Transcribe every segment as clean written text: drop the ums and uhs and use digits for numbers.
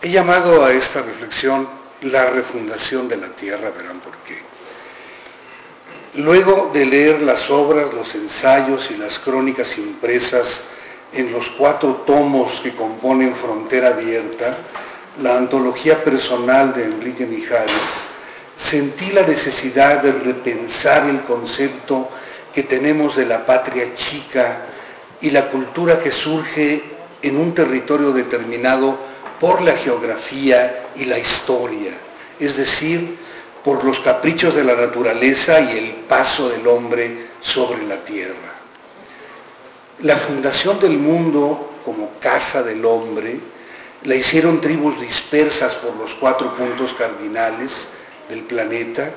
He llamado a esta reflexión la refundación de la tierra, verán por qué. Luego de leer las obras, los ensayos y las crónicas impresas en los 4 tomos que componen Frontera Abierta, la antología personal de Enrique Mijares, sentí la necesidad de repensar el concepto que tenemos de la patria chica y la cultura que surge en un territorio determinado por la geografía y la historia, es decir, por los caprichos de la naturaleza y el paso del hombre sobre la tierra. La fundación del mundo como casa del hombre la hicieron tribus dispersas por los 4 puntos cardinales del planeta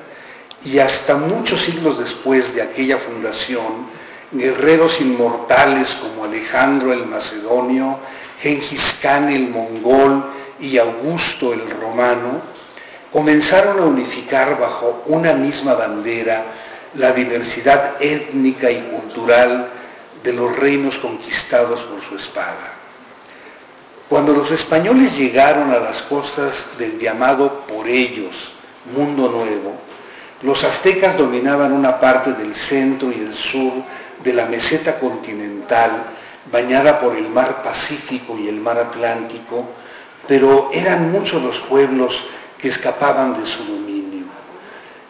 y hasta muchos siglos después de aquella fundación, guerreros inmortales como Alejandro el Macedonio, Gengis Khan el mongol y Augusto el romano, comenzaron a unificar bajo una misma bandera la diversidad étnica y cultural de los reinos conquistados por su espada. Cuando los españoles llegaron a las costas del llamado por ellos Mundo Nuevo, los aztecas dominaban una parte del centro y el sur de la meseta continental, bañada por el mar Pacífico y el mar Atlántico, pero eran muchos los pueblos que escapaban de su dominio.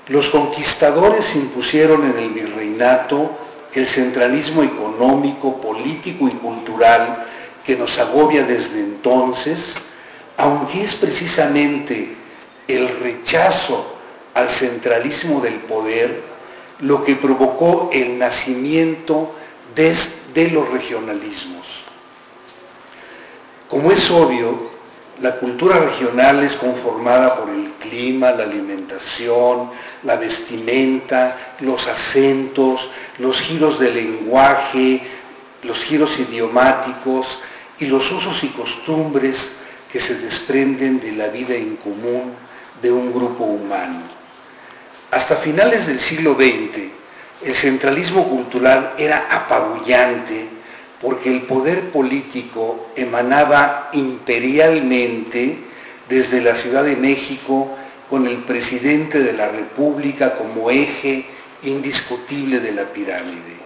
Los conquistadores impusieron en el virreinato el centralismo económico, político y cultural que nos agobia desde entonces, aunque es precisamente el rechazo al centralismo del poder lo que provocó el nacimiento de los regionalismos. Como es obvio, la cultura regional es conformada por el clima, la alimentación, la vestimenta, los acentos, los giros del lenguaje, los giros idiomáticos y los usos y costumbres que se desprenden de la vida en común de un grupo humano. Hasta finales del siglo XX, el centralismo cultural era apabullante porque el poder político emanaba imperialmente desde la Ciudad de México con el presidente de la República como eje indiscutible de la pirámide.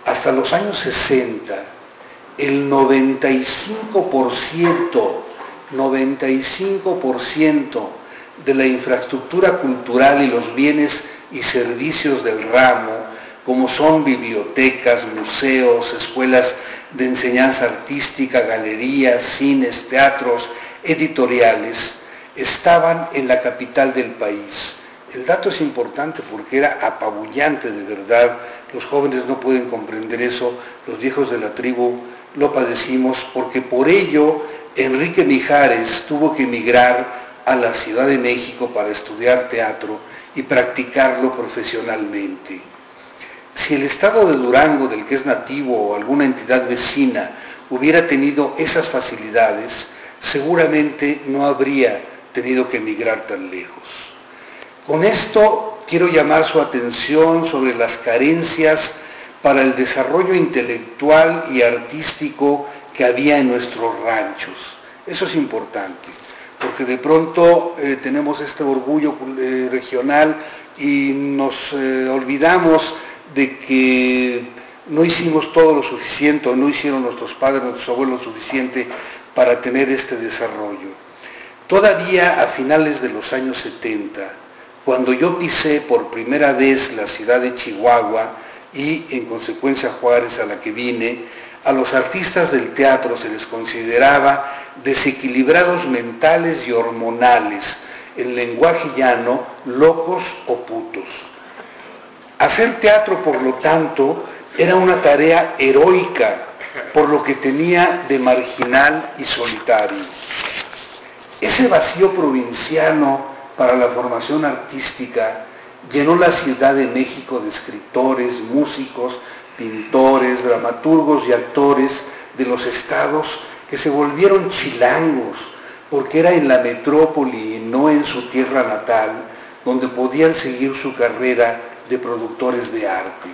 Hasta los años 60, el 95% de la infraestructura cultural y los bienes y servicios del ramo, como son bibliotecas, museos, escuelas de enseñanza artística, galerías, cines, teatros, editoriales, estaban en la capital del país. El dato es importante porque era apabullante de verdad. Los jóvenes no pueden comprender eso, los viejos de la tribu lo padecimos, porque por ello Enrique Mijares tuvo que emigrar a la Ciudad de México para estudiar teatro y practicarlo profesionalmente. Si el estado de Durango, del que es nativo, o alguna entidad vecina hubiera tenido esas facilidades, seguramente no habría tenido que emigrar tan lejos. Con esto quiero llamar su atención sobre las carencias para el desarrollo intelectual y artístico que había en nuestros ranchos. Eso es importante, porque de pronto tenemos este orgullo regional y nos olvidamos de que no hicimos todo lo suficiente, o no hicieron nuestros padres, nuestros abuelos lo suficiente para tener este desarrollo. Todavía a finales de los años 70, cuando yo pisé por primera vez la ciudad de Chihuahua y en consecuencia Juárez, a la que vine, a los artistas del teatro se les consideraba desequilibrados mentales y hormonales, en lenguaje llano, locos o putos. Hacer teatro, por lo tanto, era una tarea heroica, por lo que tenía de marginal y solitario. Ese vacío provinciano para la formación artística llenó la Ciudad de México de escritores, músicos, pintores, dramaturgos y actores de los estados que se volvieron chilangos, porque era en la metrópoli y no en su tierra natal donde podían seguir su carrera de productores de arte.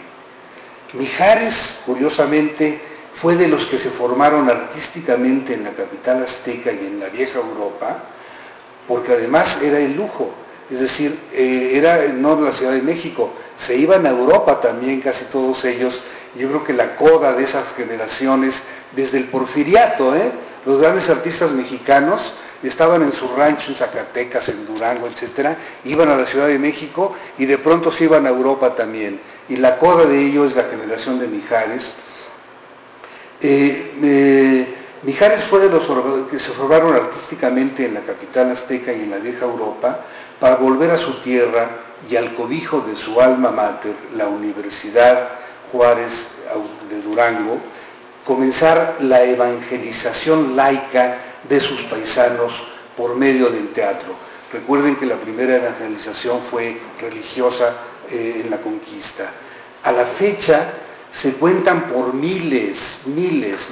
Mijares, curiosamente, fue de los que se formaron artísticamente en la capital azteca y en la vieja Europa, porque además era el lujo, es decir, era no la Ciudad de México, se iban a Europa también casi todos ellos. Yo creo que la coda de esas generaciones, desde el Porfiriato, los grandes artistas mexicanos estaban en su rancho en Zacatecas, en Durango, etcétera, iban a la Ciudad de México y de pronto se iban a Europa también. Y la coda de ello es la generación de Mijares. Mijares fue de los que se formaron artísticamente en la capital azteca y en la vieja Europa para volver a su tierra y al cobijo de su alma mater, la Universidad Juárez de Durango, comenzar la evangelización laica de sus paisanos por medio del teatro. Recuerden que la primera evangelización fue religiosa en la conquista. A la fecha se cuentan por miles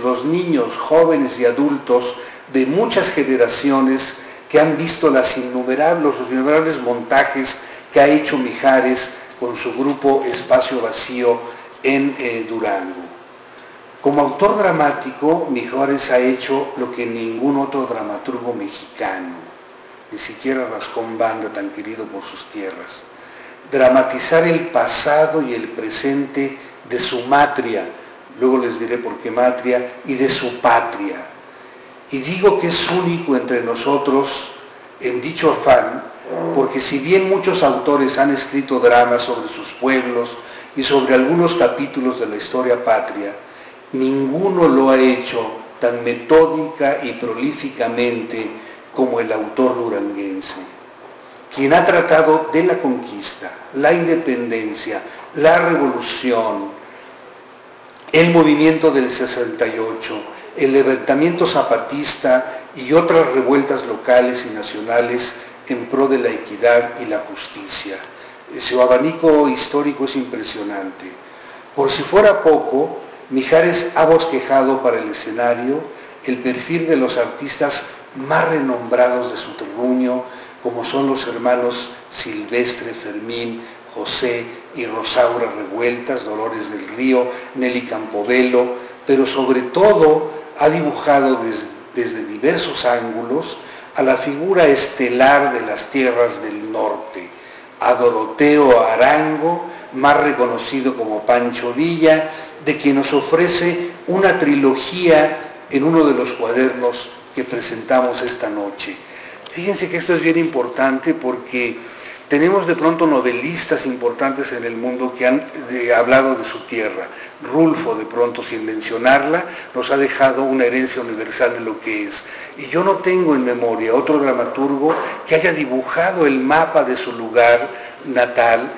los niños, jóvenes y adultos de muchas generaciones que han visto los innumerables montajes que ha hecho Mijares con su grupo Espacio Vacío en Durango. Como autor dramático, Mijares ha hecho lo que ningún otro dramaturgo mexicano, ni siquiera Rascón Banda, tan querido por sus tierras: dramatizar el pasado y el presente de su matria, luego les diré por qué matria, y de su patria. Y digo que es único entre nosotros en dicho afán, porque si bien muchos autores han escrito dramas sobre sus pueblos y sobre algunos capítulos de la historia patria, ninguno lo ha hecho tan metódica y prolíficamente como el autor duranguense, quien ha tratado de la conquista, la independencia, la revolución, el movimiento del 68, el levantamiento zapatista y otras revueltas locales y nacionales en pro de la equidad y la justicia. Su abanico histórico es impresionante. Por si fuera poco, Mijares ha bosquejado para el escenario el perfil de los artistas más renombrados de su terruño, como son los hermanos Silvestre, Fermín, José y Rosaura Revueltas, Dolores del Río, Nelly Campobello, pero sobre todo ha dibujado desde diversos ángulos a la figura estelar de las tierras del norte, a Doroteo Arango, más reconocido como Pancho Villa, de quien nos ofrece una trilogía en uno de los cuadernos que presentamos esta noche. Fíjense que esto es bien importante porque tenemos de pronto novelistas importantes en el mundo que han hablado de su tierra. Rulfo, de pronto, sin mencionarla, nos ha dejado una herencia universal de lo que es. Y yo no tengo en memoria otro dramaturgo que haya dibujado el mapa de su lugar natal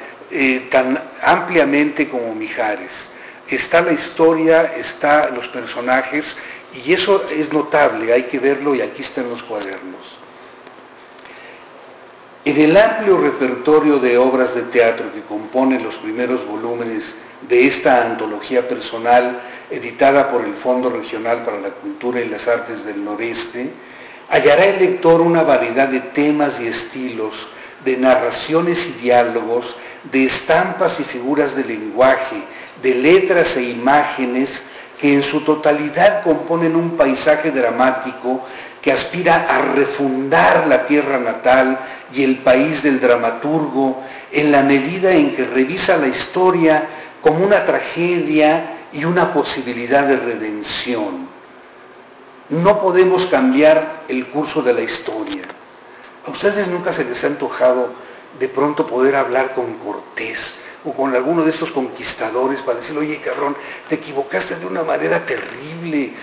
tan ampliamente como Mijares. Está la historia, están los personajes, y eso es notable, hay que verlo, y aquí están los cuadernos. En el amplio repertorio de obras de teatro que componen los primeros volúmenes de esta antología personal editada por el Fondo Regional para la Cultura y las Artes del Noreste, hallará el lector una variedad de temas y estilos, de narraciones y diálogos, de estampas y figuras de lenguaje, de letras e imágenes que en su totalidad componen un paisaje dramático que aspira a refundar la tierra natal y el país del dramaturgo en la medida en que revisa la historia como una tragedia y una posibilidad de redención. No podemos cambiar el curso de la historia. ¿A ustedes nunca se les ha antojado de pronto poder hablar con Cortés o con alguno de estos conquistadores para decirle: oye, cabrón, te equivocaste de una manera terrible,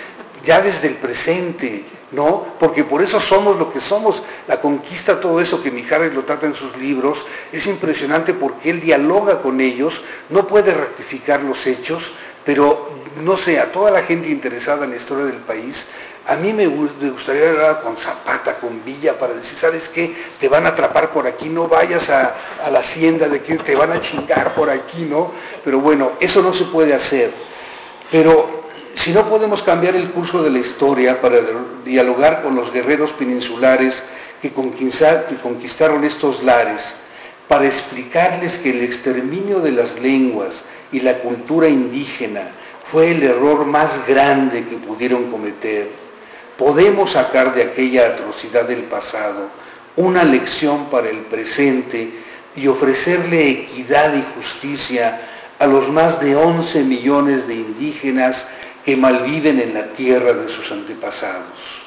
ya desde el presente, ¿no? Porque por eso somos lo que somos. La conquista, todo eso que Mijares lo trata en sus libros, es impresionante porque él dialoga con ellos, no puede rectificar los hechos, pero, no sé, a toda la gente interesada en la historia del país, a mí me gustaría hablar con Zapata, con Villa, para decir: ¿sabes qué? Te van a atrapar por aquí, no vayas a la hacienda de que te van a chingar por aquí, ¿no? Pero bueno, eso no se puede hacer. Pero si no podemos cambiar el curso de la historia para dialogar con los guerreros peninsulares que conquistaron estos lares, para explicarles que el exterminio de las lenguas y la cultura indígena fue el error más grande que pudieron cometer. Podemos sacar de aquella atrocidad del pasado una lección para el presente y ofrecerle equidad y justicia a los más de 11 millones de indígenas que malviven en la tierra de sus antepasados.